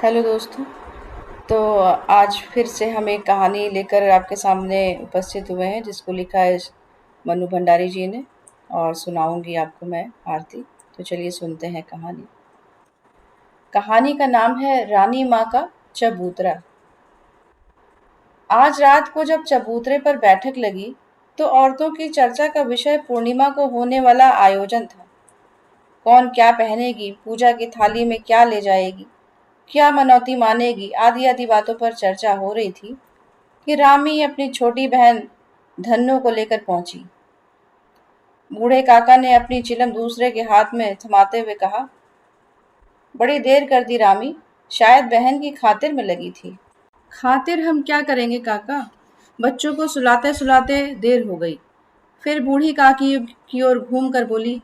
Hello दोस्तों। तो आज फिर से हम एक कहानी लेकर आपके सामने उपस्थित हुए हैं जिसको लिखा है मनु भंडारी जी ने और सुनाऊंगी आपको मैं आरती। तो चलिए सुनते हैं कहानी। कहानी का नाम है रानी माँ का चबूतरा। आज रात को जब चबूतरे पर बैठक लगी तो औरतों की चर्चा का विषय पूर्णिमा को होने वाला आयोजन था। कौन क्या पहनेगी, पूजा की थाली में क्या ले जाएगी, क्या मनौती मानेगी, आदि आदि बातों पर चर्चा हो रही थी कि रामी अपनी छोटी बहन धन्नो को लेकर पहुंची। बूढ़े काका ने अपनी चिलम दूसरे के हाथ में थमाते हुए कहा, बड़ी देर कर दी रामी, शायद बहन की खातिर में लगी थी। खातिर हम क्या करेंगे काका, बच्चों को सुलाते सुलाते देर हो गई। फिर बूढ़ी काकी की ओर घूम कर बोली,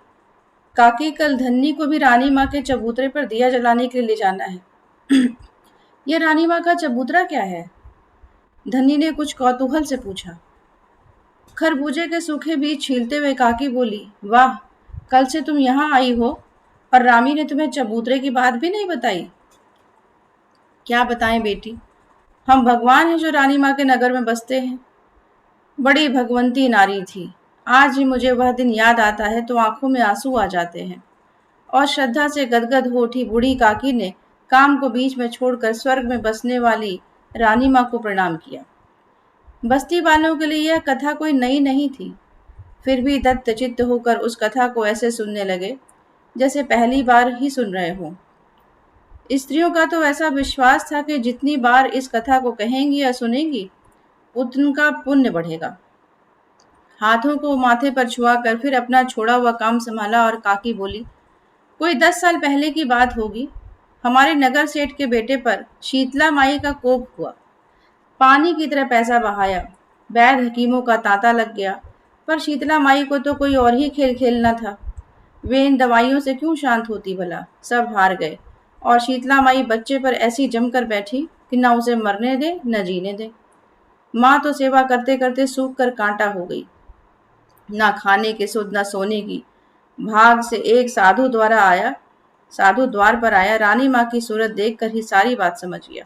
काकी कल धन्नी को भी रानी माँ के चबूतरे पर दिया जलाने के लिए ले जाना है। यह रानी माँ का चबूतरा क्या है? धन्नी ने कुछ कौतूहल से पूछा। खरबूजे के सूखे बीज छीलते हुए काकी बोली, वाह, कल से तुम यहाँ आई हो और रामी ने तुम्हें चबूतरे की बात भी नहीं बताई। क्या बताएं बेटी, हम भगवान हैं जो रानी माँ के नगर में बसते हैं। बड़ी भगवंती नारी थी। आज ही मुझे वह दिन याद आता है तो आंखों में आंसू आ जाते हैं। और श्रद्धा से गदगद हो उठी बूढ़ी काकी ने काम को बीच में छोड़कर स्वर्ग में बसने वाली रानी माँ को प्रणाम किया। बस्ती वालों के लिए यह कथा कोई नई नहीं थी, फिर भी दत्तचित्त होकर उस कथा को ऐसे सुनने लगे जैसे पहली बार ही सुन रहे हों। स्त्रियों का तो ऐसा विश्वास था कि जितनी बार इस कथा को कहेंगी या सुनेंगी उनका पुण्य बढ़ेगा। हाथों को माथे पर छुआ कर फिर अपना छोड़ा हुआ काम संभाला और काकी बोली, कोई 10 साल पहले की बात होगी। हमारे नगर सेठ के बेटे पर शीतला माई का कोप हुआ। पानी की तरह पैसा बहाया, वैद्य हकीमों का तांता लग गया, पर शीतला माई को तो कोई और ही खेल खेलना था। वे इन दवाइयों से क्यों शांत होती भला, सब हार गए और शीतला माई बच्चे पर ऐसी जमकर बैठी कि न उसे मरने दे न जीने दे। माँ तो सेवा करते करते सूख कर कांटा हो गई, ना खाने के सुध न सोने की। भाग से एक साधु द्वार पर आया, रानी माँ की सूरत देखकर ही सारी बात समझ गया।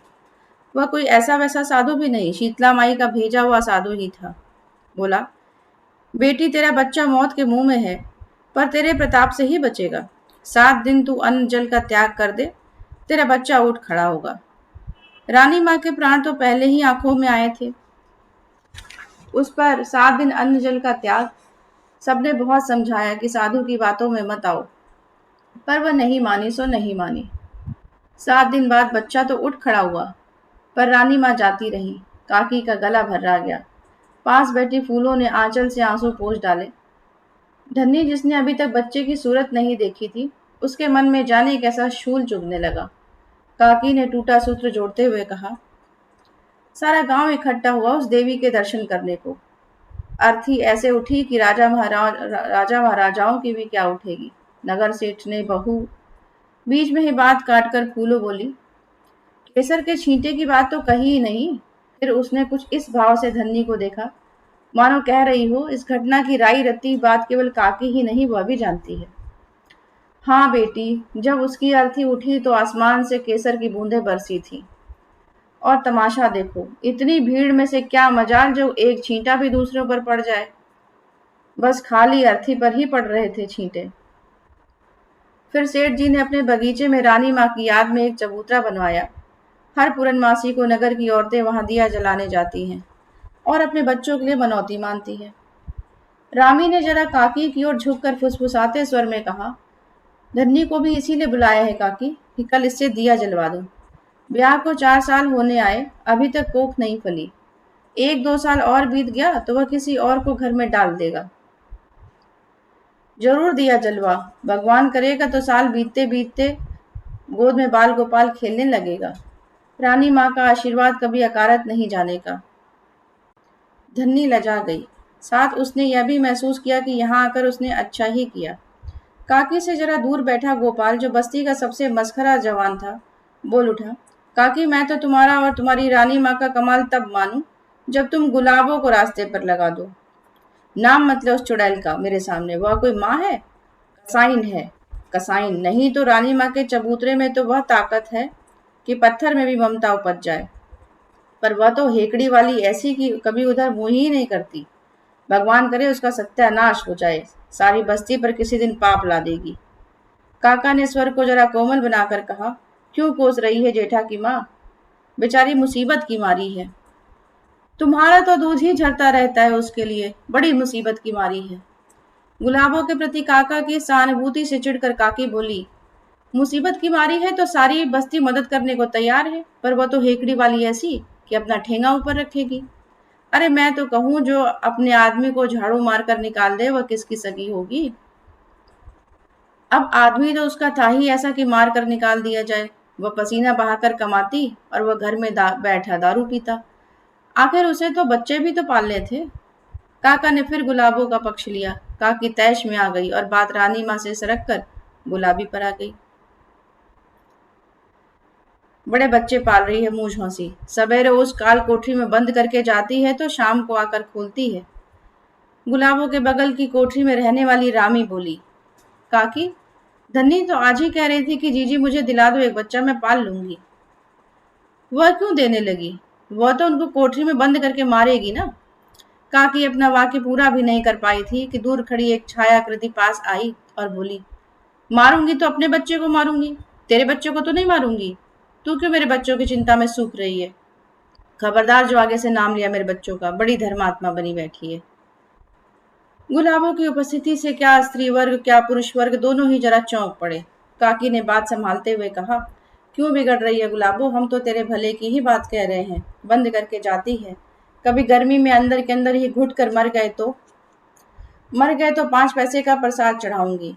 वह कोई ऐसा वैसा साधु भी नहीं, शीतला माई का भेजा हुआ साधु ही था। बोला, बेटी तेरा बच्चा मौत के मुंह में है, पर तेरे प्रताप से ही बचेगा। 7 दिन तू अन्न जल का त्याग कर दे, तेरा बच्चा उठ खड़ा होगा। रानी माँ के प्राण तो पहले ही आंखों में आए थे, उस पर 7 दिन अन्न जल का त्याग। सबने बहुत समझाया कि साधु की बातों में मत आओ, पर वह नहीं मानी सो नहीं मानी। 7 दिन बाद बच्चा तो उठ खड़ा हुआ, पर रानी माँ जाती रही। काकी का गला भर्रा गया। पास बैठी फूलों ने आंचल से आंसू पोंछ डाले। धन्नी, जिसने अभी तक बच्चे की सूरत नहीं देखी थी, उसके मन में जाने कैसा शूल चुभने लगा। काकी ने टूटा सूत्र जोड़ते हुए कहा, सारा गांव इकट्ठा हुआ उस देवी के दर्शन करने को। अर्थी ऐसे उठी कि राजा महाराजाओं की भी क्या उठेगी। नगर सेठ ने बहू बीच में ही बात काटकर फूलो बोली, केसर के छींटे की बात तो कही ही नहीं। फिर उसने कुछ इस भाव से धन्नी को देखा, मानो कह रही हो, इस घटना की राई रत्ती बात केवल काकी ही नहीं वह भी जानती है। हाँ बेटी, जब उसकी अर्थी उठी तो आसमान से केसर की बूंदें बरसी थी। और तमाशा देखो, इतनी भीड़ में से क्या मजाल जो एक छींटा भी दूसरों पर पड़ जाए। बस खाली अर्थी पर ही पड़ रहे थे छींटे। फिर सेठ जी ने अपने बगीचे में रानी माँ की याद में एक चबूतरा बनवाया। हर पूरनमासी को नगर की औरतें वहां दिया जलाने जाती हैं और अपने बच्चों के लिए मनौती मानती हैं। रामी ने जरा काकी की ओर झुककर फुसफुसाते स्वर में कहा, धन्नी को भी इसीलिए बुलाया है काकी कि कल इससे दिया जलवा दूं। ब्याह को 4 साल होने आए, अभी तक कोख नहीं फली। 1-2 साल और बीत गया तो वह किसी और को घर में डाल देगा। जरूर दिया जलवा, भगवान करेगा तो साल बीतते बीतते गोद में बाल गोपाल खेलने लगेगा। रानी माँ का आशीर्वाद कभी अकारत नहीं जाने का। धन्नी लजा गई। साथ उसने यह भी महसूस किया कि यहाँ आकर उसने अच्छा ही किया। काकी से जरा दूर बैठा गोपाल, जो बस्ती का सबसे मस्खरा जवान था, बोल उठा, काकी मैं तो तुम्हारा और तुम्हारी रानी माँ का कमाल तब मानूं जब तुम गुलाबों को रास्ते पर लगा दो। नाम मतलब उस चुड़ैल का मेरे सामने, वह कोई माँ है? कसाइन है। कसाइन नहीं तो रानी माँ के चबूतरे में तो वह ताकत है कि पत्थर में भी ममता उपज जाए। पर वह तो हेकड़ी वाली ऐसी कि कभी उधर मुंह ही नहीं करती। भगवान करे उसका सत्यानाश हो जाए, सारी बस्ती पर किसी दिन पाप ला देगी। काका ने स्वर को जरा कोमल बनाकर कहा, क्यों कोस रही है जेठा की माँ? बेचारी मुसीबत की मारी है। तुम्हारा तो दूध ही झरता रहता है उसके लिए, बड़ी मुसीबत की मारी है। गुलाबों के प्रति काका की सहानुभूति से चिढ़कर काकी बोली, मुसीबत की मारी है तो सारी बस्ती मदद करने को तैयार है, पर वह तो हेकड़ी वाली ऐसी कि अपना ठेंगा ऊपर रखेगी। अरे मैं तो कहूँ जो अपने आदमी को झाड़ू मार कर निकाल दे वह किसकी सगी होगी। अब आदमी तो उसका था ही ऐसा कि मार कर निकाल दिया जाए। वह पसीना बहाकर कमाती और वह घर में बैठा दारू पीता। आखिर उसे तो बच्चे भी तो पालने थे। काका ने फिर गुलाबों का पक्ष लिया। काकी तैश में आ गई और बात रानी माँ से सरक कर गुलाबी पर आ गई। बड़े बच्चे पाल रही है मुंह हंसी। सवेरे उस काल कोठरी में बंद करके जाती है तो शाम को आकर खोलती है। गुलाबों के बगल की कोठरी में रहने वाली रामी बोली, काकी, धन्नी तो आज ही कह रही थी कि जीजी मुझे दिला दो एक बच्चा, मैं पाल लूंगी। वह क्यों देने लगी? वह तो उनको कोठरी में बंद करके मारेगी ना। काकी अपना वाक्य पूरा भी नहीं कर पाई थी कि दूर खड़ी एक छायाकृति पास आई और बोली, मारूंगी तो अपने बच्चे को मारूंगी, तेरे बच्चे को तो नहीं मारूंगी। तू क्यों मेरे बच्चों की चिंता में सूख रही है? खबरदार जो आगे से नाम लिया मेरे बच्चों का, बड़ी धर्मात्मा बनी बैठी है। गुलाबों की उपस्थिति से क्या स्त्री वर्ग क्या पुरुष वर्ग दोनों ही जरा चौंक पड़े। काकी ने बात संभालते हुए कहा, क्यों बिगड़ रही है गुलाबो, हम तो तेरे भले की ही बात कह रहे हैं। बंद करके जाती है, कभी गर्मी में अंदर के अंदर ही घुट कर मर गए तो 5 पैसे का प्रसाद चढ़ाऊंगी।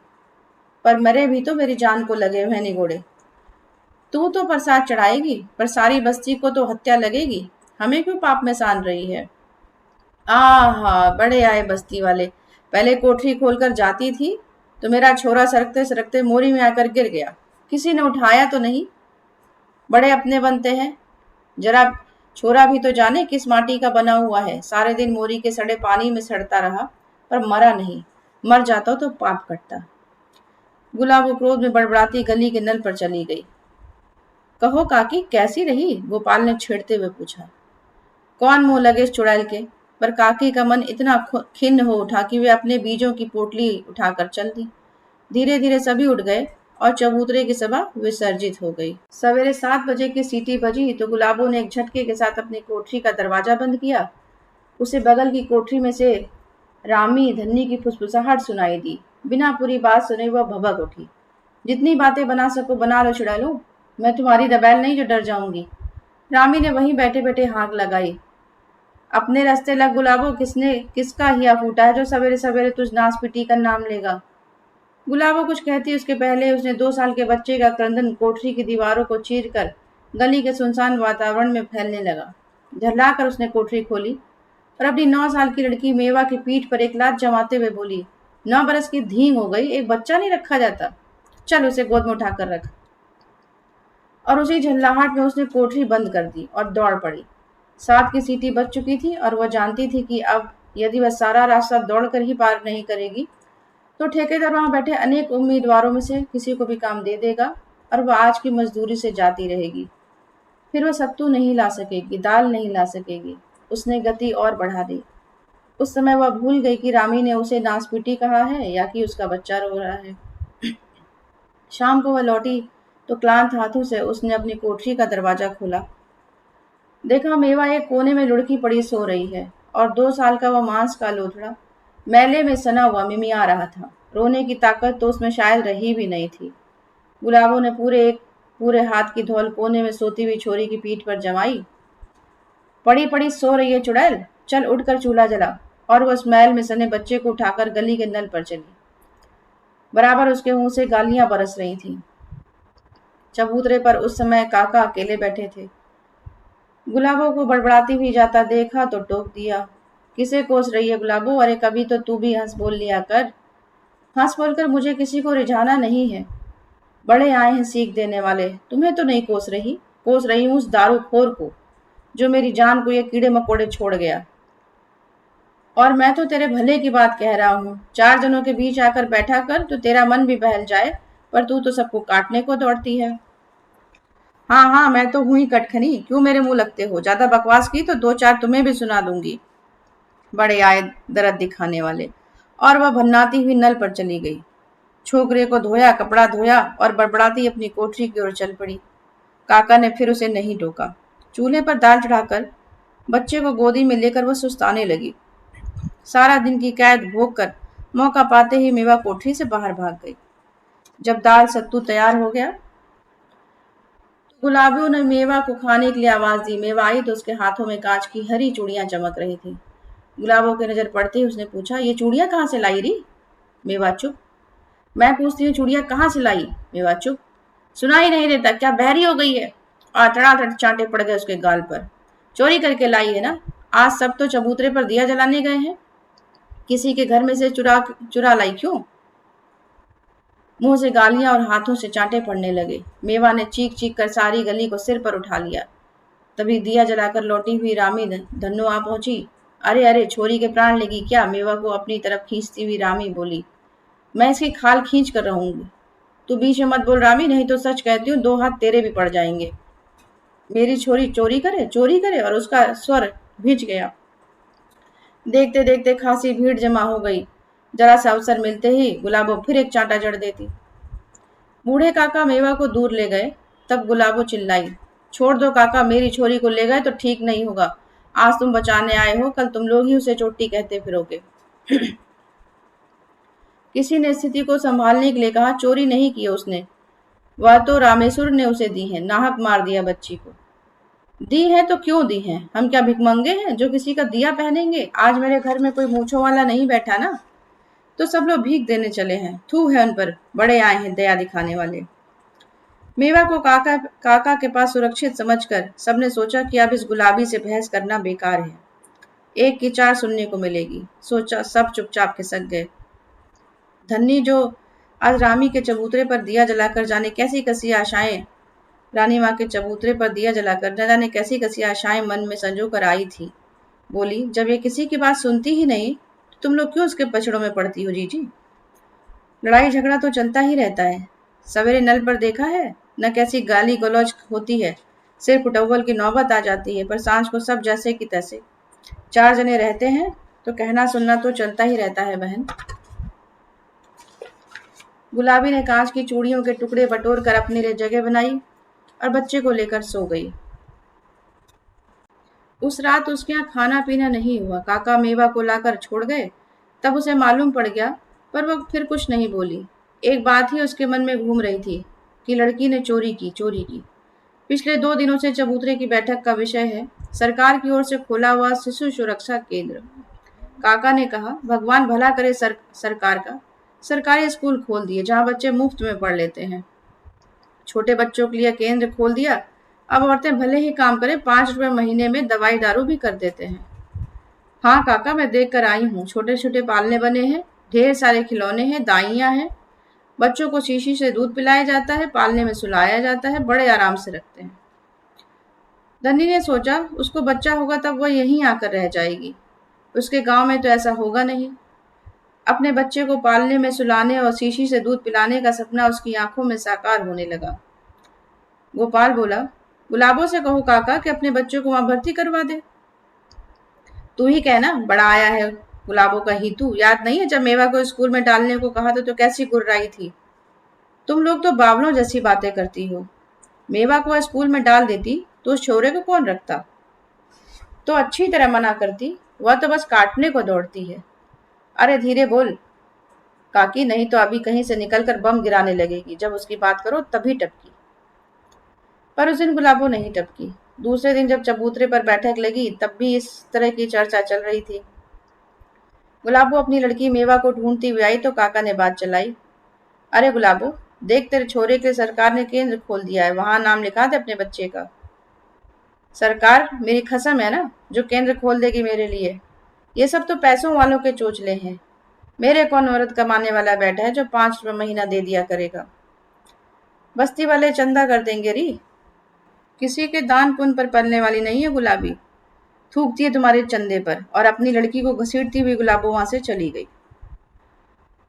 पर मरे भी तो मेरी जान को लगे हुए निगोड़े। तू तो प्रसाद चढ़ाएगी, पर सारी बस्ती को तो हत्या लगेगी। हमें क्यों पाप में सान रही है? आहा, बड़े आए बस्ती वाले। पहले कोठरी खोलकर जाती थी तो मेरा छोरा सरकते सरकते मोरी में आकर गिर गया, किसी ने उठाया तो नहीं। बड़े अपने बनते हैं। जरा छोरा भी तो जाने किस माटी का बना हुआ है। सारे दिन मोरी के सड़े पानी में सड़ता रहा, पर मरा नहीं। मर जाता तो पाप कटता। गुलाबो क्रोध में बड़बड़ाती गली के नल पर चली गई। कहो काकी, कैसी रही? गोपाल ने छेड़ते हुए पूछा। कौन मुंह लगे इस चुड़ैल के? पर काकी का मन इतना खिन्न हो उठा कि वे अपने बीजों की पोटली उठाकर चल दी। धीरे धीरे सभी उठ गए और चबूतरे की सभा विसर्जित हो गई। सवेरे 7 बजे की सीटी बजी तो गुलाबों ने एक झटके के साथ अपनी कोठरी का दरवाजा बंद किया। उसे बगल की कोठरी में से रामी धन्नी की फुसफुसाहट सुनाई दी। बिना पूरी बात सुने वह भभक उठी। जितनी बातें बना सको बना लो चुड़ैलो, मैं तुम्हारी दबैल नहीं जो डर जाऊंगी। रामी ने वहीं बैठे बैठे हाँक लगाई। अपने रास्ते लग गुलाबो, किसका हिया फूटा है जो सवेरे सवेरे तुझ नास पिटी का नाम लेगा? गुलाबो कुछ कहती उसके पहले उसने 2 साल के बच्चे का क्रंदन कोठरी की दीवारों को चीर कर गली के सुनसान वातावरण में फैलने लगा। झल्लाकर उसने कोठरी खोली और अपनी 9 साल की लड़की मेवा की पीठ पर एक लात जमाते हुए बोली, 9 बरस की धींग हो गई, एक बच्चा नहीं रखा जाता? चल उसे गोद में उठाकर रख। और उसी झल्लाहट में उसने कोठरी बंद कर दी और दौड़ पड़ी। 7 की सीटी बज चुकी थी और वह जानती थी कि अब यदि वह सारा रास्ता दौड़कर ही पार नहीं करेगी तो ठेकेदार वहां बैठे अनेक उम्मीदवारों में से किसी को भी काम दे देगा और वह आज की मजदूरी से जाती रहेगी। फिर वह सत्तू नहीं ला सकेगी, दाल नहीं ला सकेगी। उसने गति और बढ़ा दी। उस समय वह भूल गई कि रामी ने उसे नासपीटी कहा है या कि उसका बच्चा रो रहा है। शाम को वह लौटी तो क्लांत हाथों से उसने अपनी कोठरी का दरवाजा खोला। देखा मेवा एक कोने में लुढ़की पड़ी सो रही है और 2 साल का वह मांस का लोथड़ा मैले में सना हुआ मिमिया रहा था। रोने की ताकत तो उसमें शायद रही भी नहीं थी। गुलाबों ने पूरे हाथ की धौल कोने में सोती हुई छोरी की पीठ पर जमाई। पड़ी पड़ी सो रही है चुड़ैल, चल उठकर चूल्हा जला। और वह उस मैल में सने बच्चे को उठाकर गली के नल पर चली। बराबर उसके मुंह से गालियां बरस रही थीं। चबूतरे पर उस समय काका अकेले बैठे थे। गुलाबों को बड़बड़ाती हुई जाता देखा तो टोक दिया, किसे कोस रही है गुलाबो? अरे कभी तो तू भी हंस बोल लिया कर। हंस बोलकर मुझे किसी को रिझाना नहीं है। बड़े आए हैं सीख देने वाले। तुम्हें तो नहीं कोस रही हूँ उस दारूखोर को जो मेरी जान को ये कीड़े मकोड़े छोड़ गया। और मैं तो तेरे भले की बात कह रहा हूँ। 4 जनों के बीच आकर बैठा कर तो तेरा मन भी बहल जाए, पर तू तो सबको काटने को दौड़ती है। हाँ हाँ, मैं तो हूँ ही कटखनी, क्यों मेरे मुंह लगते हो? ज्यादा बकवास की तो दो चार तुम्हें भी सुना दूंगी। बड़े आए दरद दिखाने वाले। और वह भन्नाती हुई नल पर चली गई। छोकरे को धोया, कपड़ा धोया और बड़बड़ाती अपनी कोठरी की ओर चल पड़ी। काका ने फिर उसे नहीं टोका। चूल्हे पर दाल चढ़ाकर बच्चे को गोदी में लेकर वह सुस्ताने लगी। सारा दिन की कैद भोग कर मौका पाते ही मेवा कोठरी से बाहर भाग गई। जब दाल सत्तू तैयार हो गया तो गुलाबों ने मेवा को खाने के लिए आवाज दी। मेवा आई तो उसके हाथों में कांच की हरी चूड़ियां चमक रही थी। गुलाबों की नजर पड़ते ही उसने पूछा, ये चूड़ियां कहाँ से लाई री? मेवा चुप। मैं पूछती हूँ चूड़ियां कहाँ से लाई? मेवा चुप। सुनाई नहीं देता क्या, बहरी हो गई है? और तड़ातड़ चांटे पड़ गए उसके गाल पर। चोरी करके लाई है ना? आज सब तो चबूतरे पर दिया जलाने गए हैं, किसी के घर में से चुरा चुरा लाई क्यों? मुंह से गालियां और हाथों से चांटे पड़ने लगे। मेवा ने चीख चीख कर सारी गली को सिर पर उठा लिया। तभी दिया जलाकर लौटी हुई रामी धन्नो आ पहुंची। अरे अरे, छोरी के प्राण लेगी क्या? मेवा को अपनी तरफ खींचती हुई रामी बोली। मैं इसकी खाल खींच कर रहूंगी। तू बीच में मत बोल रामी, नहीं तो सच कहती हूँ दो हाथ तेरे भी पड़ जाएंगे। मेरी छोरी चोरी करे, और उसका स्वर भिंच गया। देखते देखते खासी भीड़ जमा हो गई। जरा सा अवसर मिलते ही गुलाबो फिर एक चांटा जड़ देती। बूढ़े काका मेवा को दूर ले गए। तब गुलाबो चिल्लाई, छोड़ दो काका, मेरी छोरी को ले गए तो ठीक नहीं होगा। आज तुम बचाने आए हो, कल तुम लोग ही उसे चोटी कहते फिरोगे। किसी ने स्थिति को संभालने के लिए कहा, चोरी नहीं की उसने, वह तो रामेश्वर ने उसे दी है, नाहक मार दिया बच्ची को। दी है तो क्यों दी है? हम क्या भिखमंगे हैं जो किसी का दिया पहनेंगे? आज मेरे घर में कोई मूछों वाला नहीं बैठा ना, तो सब लोग भीख देने चले हैं। थू है उन पर, बड़े आए हैं दया दिखाने वाले। मेवा को काका काका के पास सुरक्षित समझकर सबने सोचा कि अब इस गुलाबी से बहस करना बेकार है। एक की चार सुनने को मिलेगी। सोचा, सब चुपचाप खिसक गए। धन्नी जो आज रामी के चबूतरे पर दिया जलाकर जाने कैसी कैसी आशाएं रानी माँ के चबूतरे पर दिया जलाकर न जाने कैसी कैसी आशाएं मन में संजो कर आई थी, बोली, जब ये किसी की बात सुनती ही नहीं तो तुम लोग क्यों उसके पछड़ों में पड़ती हो जीजी? लड़ाई झगड़ा तो चलता ही रहता है। सवेरे नल पर देखा है न कैसी गाली गलौज होती है, सिर कुटव्वल की नौबत आ जाती है, पर सांझ को सब जैसे कि तैसे। चार जने रहते हैं तो कहना सुनना तो चलता ही रहता है बहन। गुलाबी ने कांच की चूड़ियों के टुकड़े बटोर कर अपने लिए जगह बनाई और बच्चे को लेकर सो गई। उस रात उसके यहाँ खाना पीना नहीं हुआ। काका मेवा को लाकर छोड़ गए। तब उसे मालूम पड़ गया, पर वह फिर कुछ नहीं बोली। एक बात ही उसके मन में घूम रही थी कि लड़की ने चोरी की, चोरी की। पिछले 2 दिनों से चबूतरे की बैठक का विषय है सरकार की ओर से खोला हुआ शिशु सुरक्षा केंद्र। काका ने कहा, भगवान भला करे सरकार का। सरकारी स्कूल खोल दिए जहाँ बच्चे मुफ्त में पढ़ लेते हैं। छोटे बच्चों के लिए केंद्र खोल दिया। अब औरतें भले ही काम करें, 5 रुपए महीने में दवाई दारू भी कर देते हैं। हाँ काका, मैं देख कर आई हूँ, छोटे छोटे पालने बने हैं, ढेर सारे खिलौने हैं, दाइयाँ हैं। बच्चों को शीशी से दूध पिलाया जाता है, पालने में सुलाया जाता है, बड़े आराम से रखते हैं। धनी ने सोचा, उसको बच्चा होगा तब वह यहीं आकर रह जाएगी। उसके गांव में तो ऐसा होगा नहीं। अपने बच्चे को पालने में, सुलाने और शीशी से दूध पिलाने का सपना उसकी आंखों में साकार होने लगा। गोपाल बोला, गुलाबों से कहो काका कि अपने बच्चों को वहां भर्ती करवा दे। तू ही कहना, बड़ा आया है गुलाबों का ही तू। याद नहीं है जब मेवा को स्कूल में डालने को कहा था तो कैसी गुर्राई थी? तुम लोग तो बावलों जैसी बातें करती हो। मेवा को स्कूल में डाल देती तो उस छोरे को कौन रखता? तो अच्छी तरह मना करती, वह तो बस काटने को दौड़ती है। अरे धीरे बोल काकी, नहीं तो अभी कहीं से निकलकर बम गिराने लगेगी। जब उसकी बात करो तभी टपकी। पर उस दिन गुलाबो नहीं टपकी। दूसरे दिन जब चबूतरे पर बैठक लगी तब भी इस तरह की चर्चा चल रही थी। गुलाबो अपनी लड़की मेवा को ढूंढती हुई आई तो काका ने बात चलाई। अरे गुलाबो, देख तेरे छोरे के सरकार ने केंद्र खोल दिया है, वहां नाम लिखा दे अपने बच्चे का। सरकार मेरी कसम है ना, जो केंद्र खोल देगी मेरे लिए। ये सब तो पैसों वालों के चोचले हैं। मेरे कौन औरत कमाने वाला बैठा है जो 5 रुपए महीना दे दिया करेगा? बस्ती वाले चंदा कर देंगे री। किसी के दान पुण्य पर पलने वाली नहीं है गुलाबी। थूकती है तुम्हारे चंदे पर। और अपनी लड़की को घसीटती हुई गुलाबो वहां से चली गई।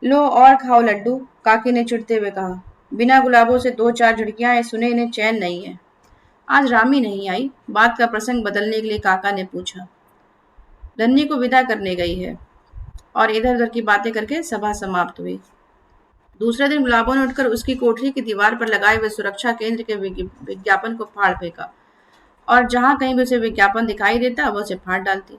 लो और खाओ लड्डू, काकी ने चिढ़ते हुए कहा। बिना गुलाबों से 2-4 झुड़कियां सुने इन्हें चैन नहीं है। आज रामी नहीं आई। बात का प्रसंग बदलने के लिए काका ने पूछा। धन्नी को विदा करने गई है। और इधर उधर की बातें करके सभा समाप्त हुई। दूसरे दिन गुलाबों ने उठकर उसकी कोठरी की दीवार पर लगाए हुए सुरक्षा केंद्र के विज्ञापन को फाड़ फेंका और जहां कहीं भी उसे विज्ञापन दिखाई देता वो उसे फाड़ डालती।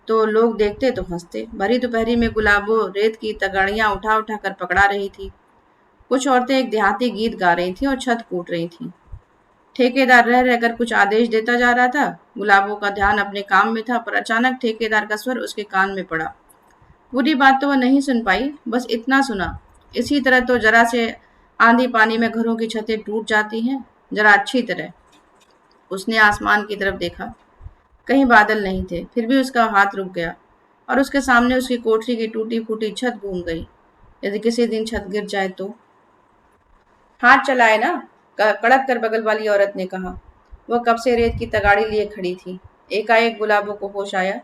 तो लोग देखते तो हंसते। भरी दोपहरी में गुलाबो रेत की तगड़ियां उठा उठा कर पकड़ा रही थी। कुछ औरतें एक देहाती गीत गा रही थी और छत कूट रही थी। ठेकेदार रह रहकर कुछ आदेश देता जा रहा था। गुलाबो का ध्यान अपने काम में था, पर अचानक ठेकेदार का स्वर उसके कान में पड़ा। पूरी बात तो वह नहीं सुन पाई, बस इतना सुना। इसी तरह तो जरा से आंधी पानी में घरों की छतें टूट जाती हैं, जरा अच्छी तरह। उसने आसमान की तरफ देखा। कहीं बादल नहीं थे, फिर भी उसका हाथ रुक गया और उसके सामने उसकी कोठरी की टूटी फूटी छत घूम गई। यदि किसी दिन छत गिर जाए तो? हाथ चलाए ना, कड़क कर बगल वाली औरत ने कहा। वह कब से रेत की तगाड़ी लिए खड़ी थी। एकाएक गुलाबों को होश आया।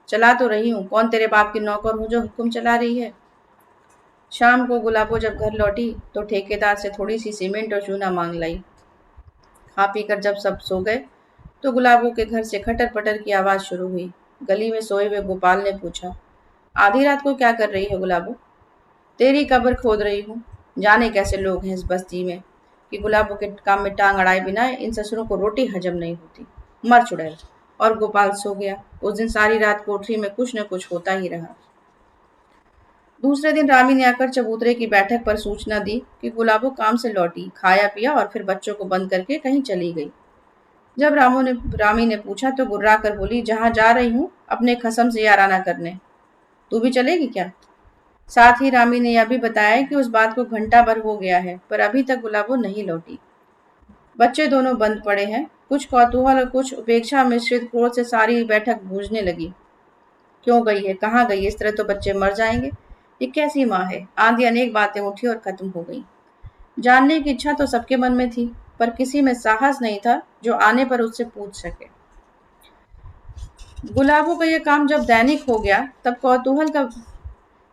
चला तो रही हूँ, कौन तेरे बाप की नौकर हूँ जो हुक्म चला रही है। शाम को गुलाबो जब घर लौटी तो ठेकेदार से थोड़ी सी सीमेंट और चूना मांग लाई। खा पी कर जब सब सो गए तो गुलाबों के घर से खटर पटर की आवाज शुरू हुई। गली में सोए हुए गोपाल ने पूछा, आधी रात को क्या कर रही है गुलाबो? तेरी कब्र खोद रही हूँ। जाने कैसे लोग हैं इस बस्ती में कि गुलाबों के काम में टांग अड़ाए बिना इन ससुरों को रोटी हजम नहीं होती। मर चुड़ैल। और गोपाल सो गया। उस दिन सारी रात कोठरी में कुछ न कुछ होता ही रहा। दूसरे दिन रामी ने आकर चबूतरे की बैठक पर सूचना दी कि गुलाबो काम से लौटी, खाया पिया और फिर बच्चों को बंद करके कहीं चली गई। जब रामी ने पूछा तो गुर्रा कर बोली, जहां जा रही हूँ अपने खसम से याराना करने। तू भी चलेगी क्या? साथ ही रामी ने यह भी बताया कि उस बात को घंटा भर हो गया है, पर अभी तक गुलाबो नहीं लौटी। बच्चे दोनों बंद पड़े हैं। कुछ कौतूहल और कुछ उपेक्षा मिश्रित क्रोध से सारी बैठक गूंजने लगी। क्यों गई है, कहाँ गई है? इस तरह तो बच्चे मर जाएंगे। ये कैसी माँ है? आंधी अनेक बातें उठी और खत्म हो गई। जानने की इच्छा तो सबके मन में थी, पर किसी में साहस नहीं था जो आने पर उससे पूछ सके। गुलाबों का यह काम जब दैनिक हो गया तब कौतूहल का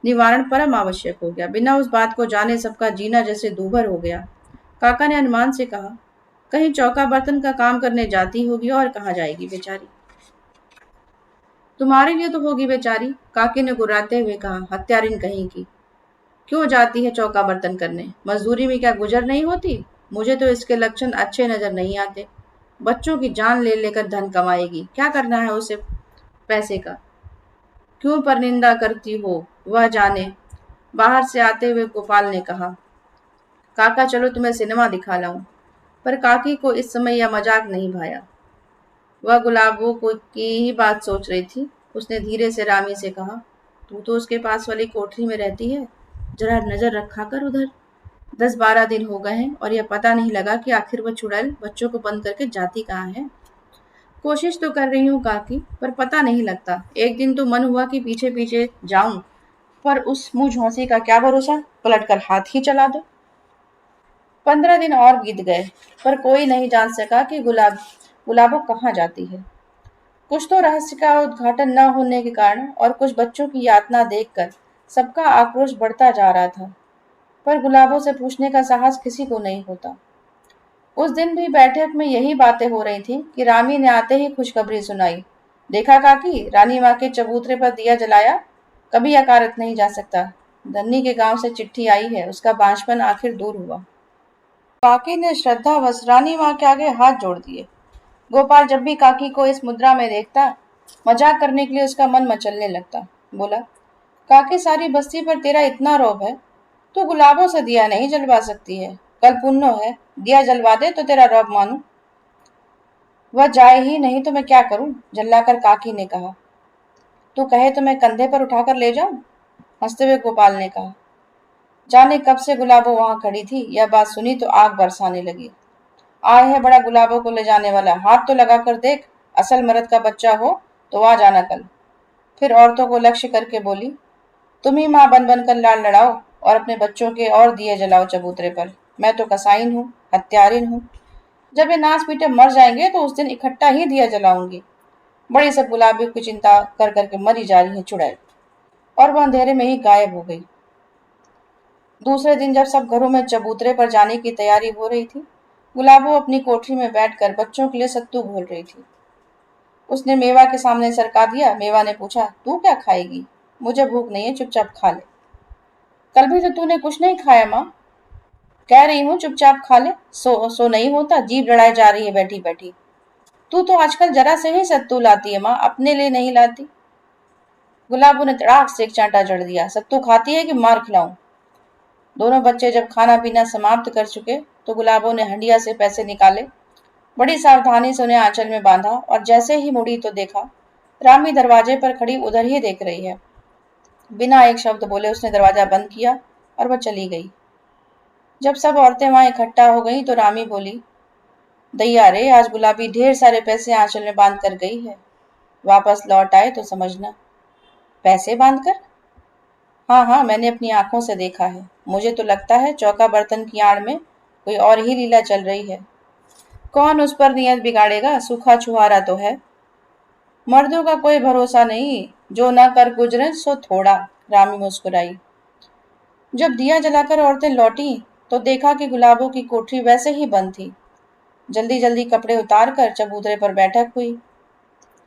निवारण परम आवश्यक हो गया। बिना उस बात को जाने सबका जीना जैसे दूभर हो गया। काका ने अनुमान से कहा, कहीं चौका बर्तन का काम करने जाती होगी, और कहाँ जाएगी बेचारी। तुम्हारे लिए तो होगी बेचारी, काके ने गुर्राते हुए कहा, हत्यारिन कहीं की। क्यों जाती है चौका बर्तन करने? मजदूरी में क्या गुजर नहीं होती? मुझे तो इसके लक्षण अच्छे नजर नहीं आते। बच्चों की जान ले लेकर धन कमाएगी, क्या करना है उसे पैसे का? क्यों परनिंदा करती हो, वह जाने। बाहर से आते हुए गोपाल ने कहा, काका चलो तुम्हें सिनेमा दिखा लाऊं। पर काकी को इस समय यह मजाक नहीं भाया। वह गुलाबों को की ही बात सोच रही थी। उसने धीरे से रामी से कहा, तू तो उसके पास वाली कोठरी में रहती है, जरा नजर रखा कर उधर। 10-12 दिन हो गए हैं और यह पता नहीं लगा कि आखिर वह चुड़ैल बच्चों को बंद करके जाती कहाँ है। कोशिश तो कर रही हूँ काकी, पर पता नहीं लगता। एक दिन तो मन हुआ कि पीछे पीछे जाऊं, पर उस मुंह झौंसी का क्या भरोसा, पलट कर हाथ ही चला दो। 15 दिन और बीत गए, पर कोई नहीं जान सका कि गुलाबो कहाँ जाती है। कुछ तो रहस्य का उद्घाटन न होने के कारण और कुछ बच्चों की यातना देखकर सबका आक्रोश बढ़ता जा रहा था, पर गुलाबों से पूछने का साहस किसी को नहीं होता। उस दिन भी बैठक में यही बातें हो रही थी कि रामी ने आते ही खुशखबरी सुनाई। देखा काकी, रानी माँ के चबूतरे पर दिया जलाया, कभी अकारत नहीं जा सकता। धन्नी के गांव से चिट्ठी आई है, उसका बांझपन आखिर दूर हुआ। काकी ने श्रद्धावश रानी माँ के आगे हाथ जोड़ दिए। गोपाल जब भी काकी को इस मुद्रा में देखता, मजाक करने के लिए उसका मन मचलने लगता। बोला, काकी सारी बस्ती पर तेरा इतना रौब है, तो गुलाबों से दिया नहीं जलवा सकती है। कल पुन्नो है, दिया जलवा दे तो तेरा रौब मानू। वह जाए ही नहीं तो मैं क्या करूं? जल्लाकर काकी ने कहा। तू कहे तो मैं कंधे पर उठाकर ले जाऊं? हंसते हुए गोपाल ने कहा। जाने कब से गुलाबो वहां खड़ी थी, यह बात सुनी तो आग बरसाने लगी। आए है बड़ा गुलाबों को ले जाने वाला, हाथ तो लगा कर देख, असल मर्द का बच्चा हो तो आ जाना कल। फिर औरतों को लक्ष्य करके बोली, तुम ही माँ बन बन कर लाड़ लड़ाओ और अपने बच्चों के और दिए जलाओ चबूतरे पर। मैं तो कसाईन हूँ, हत्यारिन हूँ। जब ये नाच पीटे मर जाएंगे तो उस दिन इकट्ठा ही दिया जलाऊंगी। बड़ी सब गुलाबियों की चिंता कर करके मरी जा रही है चुड़ैल। और वह अंधेरे में ही गायब हो गई। दूसरे दिन जब सब घरों में चबूतरे पर जाने की तैयारी हो रही थी, गुलाबो अपनी कोठरी में बैठकर बच्चों के लिए सत्तू घोल रही थी। उसने मेवा के सामने सरका दिया। मेवा ने पूछा, तू क्या खाएगी? मुझे भूख नहीं है, चुपचाप खा ले। कल भी तो तूने कुछ नहीं खाया माँ। कह रही हूँ चुपचाप खा ले। सो नहीं होता, जीभ लड़ाई जा रही है बैठी बैठी। तू तो आजकल जरा से ही सत्तू लाती है माँ, अपने लिए नहीं लाती। गुलाबो ने तड़ाक से एक चांटा जड़ दिया। सत्तू खाती है कि मार खिलाऊं? दोनों बच्चे जब खाना पीना समाप्त कर चुके तो गुलाबो ने हंडिया से पैसे निकाले, बड़ी सावधानी से उन्हें आंचल में बांधा और जैसे ही मुड़ी तो देखा रामी दरवाजे पर खड़ी उधर ही देख रही है। बिना एक शब्द बोले उसने दरवाजा बंद किया और वह चली गई। जब सब औरतें वहां इकट्ठा हो गईं तो रामी बोली, दैया रे, आज गुलाबी ढेर सारे पैसे आंचल में बांध कर गई है। वापस लौट आए तो समझना। पैसे बांध कर? हाँ हाँ, मैंने अपनी आंखों से देखा है। मुझे तो लगता है चौका बर्तन की आड़ में कोई और ही लीला चल रही है। कौन उस पर नियत बिगाड़ेगा, सूखा छुहारा तो है। मर्दों का कोई भरोसा नहीं, जो न कर गुजरे सो थोड़ा। रामी मुस्कुराई। जब दिया जलाकर औरतें लौटी तो देखा कि गुलाबों की कोठरी वैसे ही बंद थी। जल्दी जल्दी कपड़े उतार कर चबूतरे पर बैठक हुई।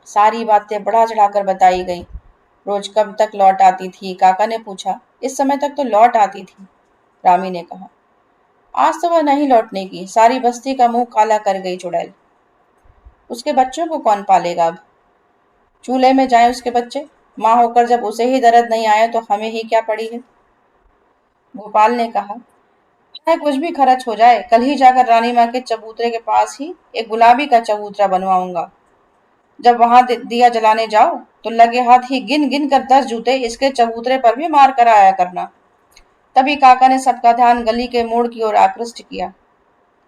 सारी बातें बढ़ा चढ़ाकर बताई गई। रोज कब तक लौट आती थी? काका ने पूछा। इस समय तक तो लौट आती थी, रामी ने कहा। आज तो वह नहीं लौटने की, सारी बस्ती का मुंह काला कर गई चुड़ैल। उसके बच्चों को कौन पालेगा अब? चूल्हे में जाए उसके बच्चे। माँ होकर जब उसे ही दर्द नहीं आया तो हमें ही क्या पड़ी है? गोपाल ने कहा, चाहे कुछ भी खर्च हो जाए, कल ही जाकर रानी माँ के चबूतरे के पास ही एक गुलाबी का चबूतरा बनवाऊंगा। जब वहां दिया जलाने जाओ तो लगे हाथ ही गिन गिन कर 10 जूते इसके चबूतरे पर भी मार कर आया करना। तभी काका ने सबका ध्यान गली के मोड़ की ओर आकृष्ट किया।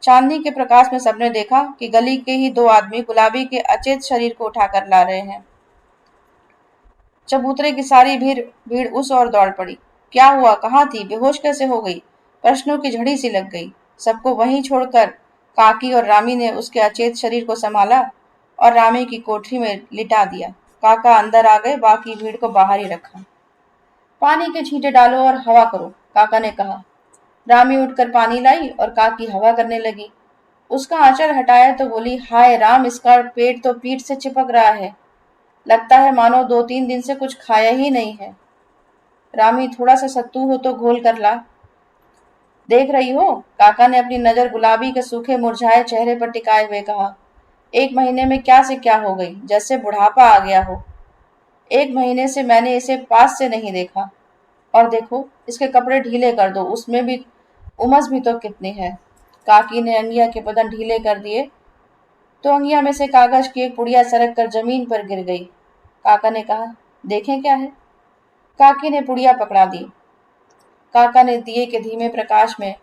चांदनी के प्रकाश में सबने देखा कि गली के ही 2 आदमी गुलाबी के अचेत शरीर को उठाकर ला रहे हैं। चबूतरे की सारी भीड़ भीड़ उस ओर दौड़ पड़ी। क्या हुआ? कहाँ थी? बेहोश कैसे हो गई? प्रश्नों की झड़ी सी लग गई। सबको वहीं छोड़कर काकी और रामी ने उसके अचेत शरीर को संभाला और रामी की कोठरी में लिटा दिया। काका अंदर आ गए, बाकी भीड़ को बाहर ही रखा। पानी के छींटे डालो और हवा करो, काका ने कहा। रामी उठकर पानी लाई और काकी हवा करने लगी। उसका आंचल हटाया तो बोली, हाय राम, इसका पेट तो पीठ से चिपक रहा है। लगता है मानो 2-3 दिन से कुछ खाया ही नहीं है। रामी, थोड़ा सा सत्तू हो तो घोल कर ला। देख रही हो? काका ने अपनी नजर गुलाबी के सूखे मुरझाए चेहरे पर टिकाए हुए कहा। 1 महीने में क्या से क्या हो गई, जैसे बुढ़ापा आ गया हो। 1 महीने से मैंने इसे पास से नहीं देखा। और देखो, इसके कपड़े ढीले कर दो, उसमें भी उमस भी तो कितनी है। काकी ने अंगिया के बदन ढीले कर दिए तो अंगिया में से कागज की एक पुड़िया सरक कर जमीन पर गिर गई। काका ने कहा, देखें क्या है? काकी ने पुड़िया पकड़ा दी। काका ने दिए के धीमे प्रकाश में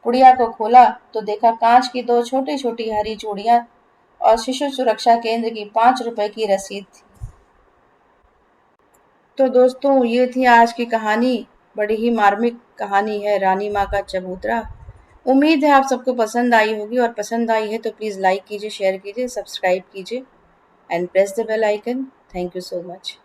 पुड़िया को खोला तो देखा कांच की 2 छोटी छोटी हरी चूड़ियां और शिशु सुरक्षा केंद्र की 5 रुपए की रसीद थी। तो दोस्तों, ये थी आज की कहानी। बड़ी ही मार्मिक कहानी है, रानी माँ का चबूतरा। उम्मीद है आप सबको पसंद आई होगी, और पसंद आई है तो प्लीज़ लाइक कीजिए, शेयर कीजिए, सब्सक्राइब कीजिए and press the bell icon. Thank you so much.